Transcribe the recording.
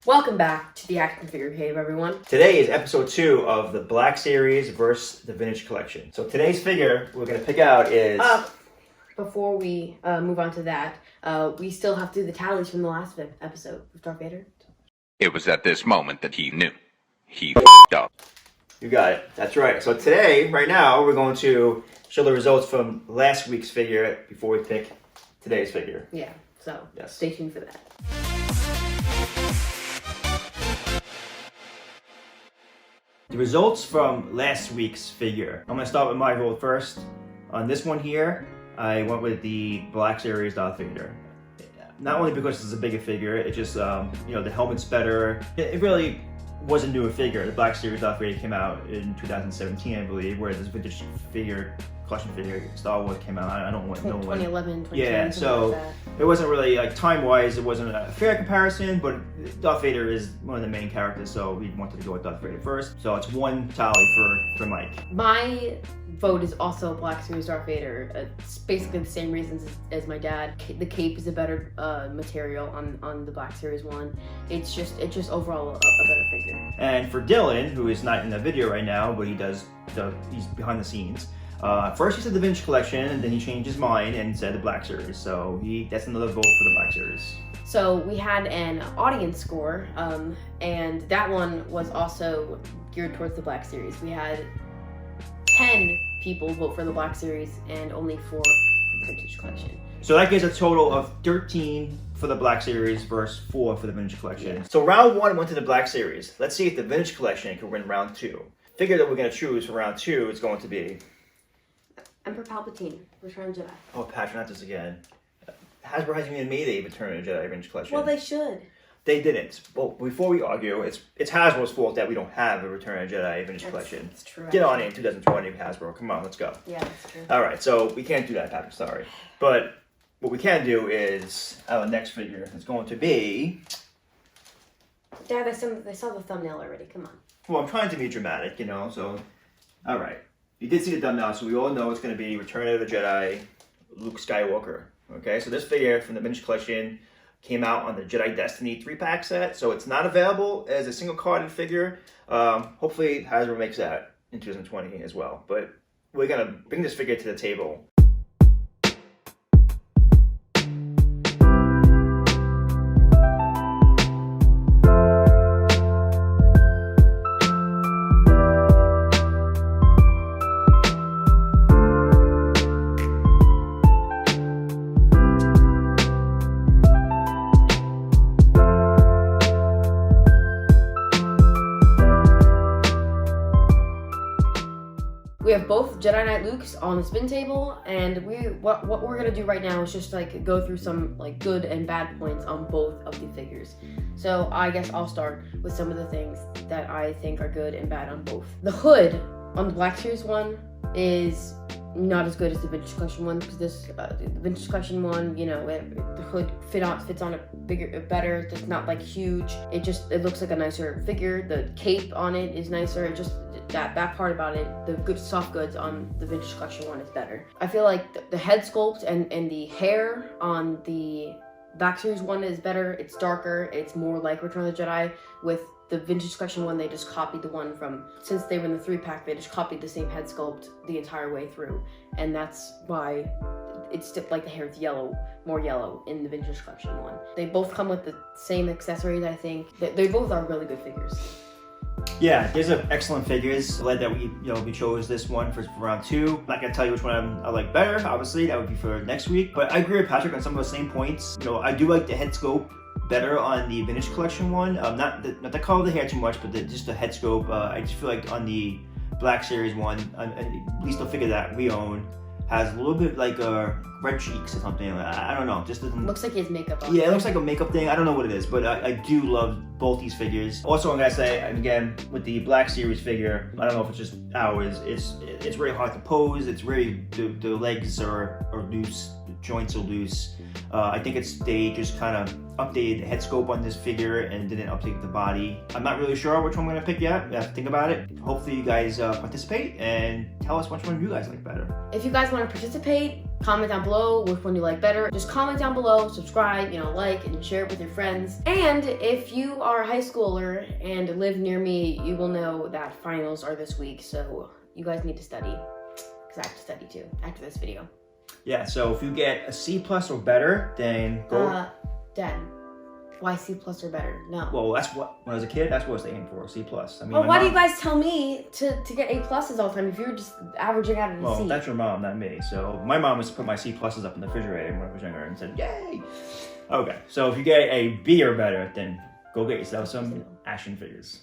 Welcome back to the Action Figure Cave, everyone. Today is episode 2 of the Black Series versus the Vintage Collection. So today's figure we're going to pick out is... Before we move on to that, we still have to do the tallies from the last episode with Darth Vader. It was at this moment that he knew. He f***ed up. You got it. That's right. So today, right now, we're going to show the results from last week's figure before we pick today's figure. Yeah, so yes. Stay tuned for that. The results from last week's figure. I'm going to start with my vote first. On this one here, I went with the Black Series Darth Vader. Not only because it's a bigger figure, it just, the helmet's better. It really was a newer figure. The Black Series Darth Vader came out in 2017, I believe, where this vintage figure, collection figure, Star Wars came out. I don't know 2011, 2010. Yeah, so like it wasn't really, like, time-wise, it wasn't a fair comparison, but Darth Vader is one of the main characters, so we wanted to go with Darth Vader first. So it's one tally for Mike. My vote is also Black Series Darth Vader. It's basically the same reasons as my dad. The cape is a better material on the Black Series one. It's just overall a better figure. And for Dylan, who is not in the video right now, but he's behind the scenes. First he said the Vintage Collection, and then he changed his mind and said the Black Series. So that's another vote for the Black Series. So we had an audience score, and that one was also geared towards the Black Series. We had 10 people vote for the Black Series and only 4 for the Vintage Collection. So that gives a total of 13 for the Black Series versus 4 for the Vintage Collection. So round 1 went to the Black Series. Let's see if the Vintage Collection can win round 2. Figure that we're going to choose for round 2 is going to be Emperor Palpatine, Return of the Jedi. Oh, patronize this again. Hasbro hasn't even made a Return of the Jedi Vintage Collection. Well, they should. They didn't. Well, before we argue, it's Hasbro's fault that we don't have a Return of the Jedi Vintage Collection. That's true. Get on it in 2020, Hasbro. Come on, let's go. Yeah, that's true. All right, so we can't do that, Patrick. Sorry. But what we can do is our next figure is going to be... Dad, they saw the thumbnail already. Come on. Well, I'm trying to be dramatic, so... All right. You did see the thumbnail, so we all know it's going to be Return of the Jedi Luke Skywalker. Okay, so this figure from the Vintage Collection came out on the Jedi Destiny 3-pack set, so it's not available as a single-carded figure. Hopefully Hasbro makes that in 2020 as well. But we're going to bring this figure to the table. We have both Jedi Knight Lukes on the spin table, and what we're gonna do right now is just go through some good and bad points on both of the figures. So I guess I'll start with some of the things that I think are good and bad on both. The hood on the Black Series one is not as good as the Vintage Collection one, because the Vintage Collection one, the hood fits on it better. It's not huge. It looks like a nicer figure. The cape on it is nicer. That part about it, the good soft goods on the Vintage Collection one is better. I feel like the head sculpt and the hair on the Black Series one is better. It's darker. It's more like Return of the Jedi. With the Vintage Collection one, they just copied the one since they were in the 3-pack, they just copied the same head sculpt the entire way through. And that's why it's the hair is more yellow in the Vintage Collection one. They both come with the same accessories, I think. They both are really good figures. Yeah, these are excellent figures. Glad that we chose this one for round 2. I'm not gonna tell you which one I like better. Obviously, that would be for next week. But I agree with Patrick on some of the same points. I do like the head scope better on the Vintage Collection one. Not the color of the hair too much, but just the head scope. I just feel like on the Black Series one, at least the figure that we own, has a little bit like red cheeks or something. I don't know. Just doesn't... Looks like he has makeup on. Yeah, it looks like a makeup thing. I don't know what it is, but I do love both these figures. Also, I'm gonna say again with the Black Series figure, I don't know if it's just ours. It's really hard to pose. It's really the legs are loose, the joints are loose. I think they just kind of updated the head scope on this figure and didn't update the body. I'm not really sure which one I'm gonna pick yet. I have to think about it. Hopefully you guys participate and tell us which one you guys like better. If you guys want to participate, comment down below which one you like better. Just comment down below, subscribe, like and share it with your friends. And if you are a high schooler and live near me, you will know that finals are this week. So you guys need to study, because I have to study too after this video. Yeah, so if you get a C+ or better, then go. Dad, why C+ or better? No. Well, that's what, when I was a kid, that's what I was aiming for, C+. I mean, well, why do you guys tell me to get A+ all the time if you're just averaging out at a Well, C? that's your mom, not me. So my mom used to put my C+ up in the refrigerator when I was younger and said, yay! Okay, so if you get a B or better, then go get yourself some action figures.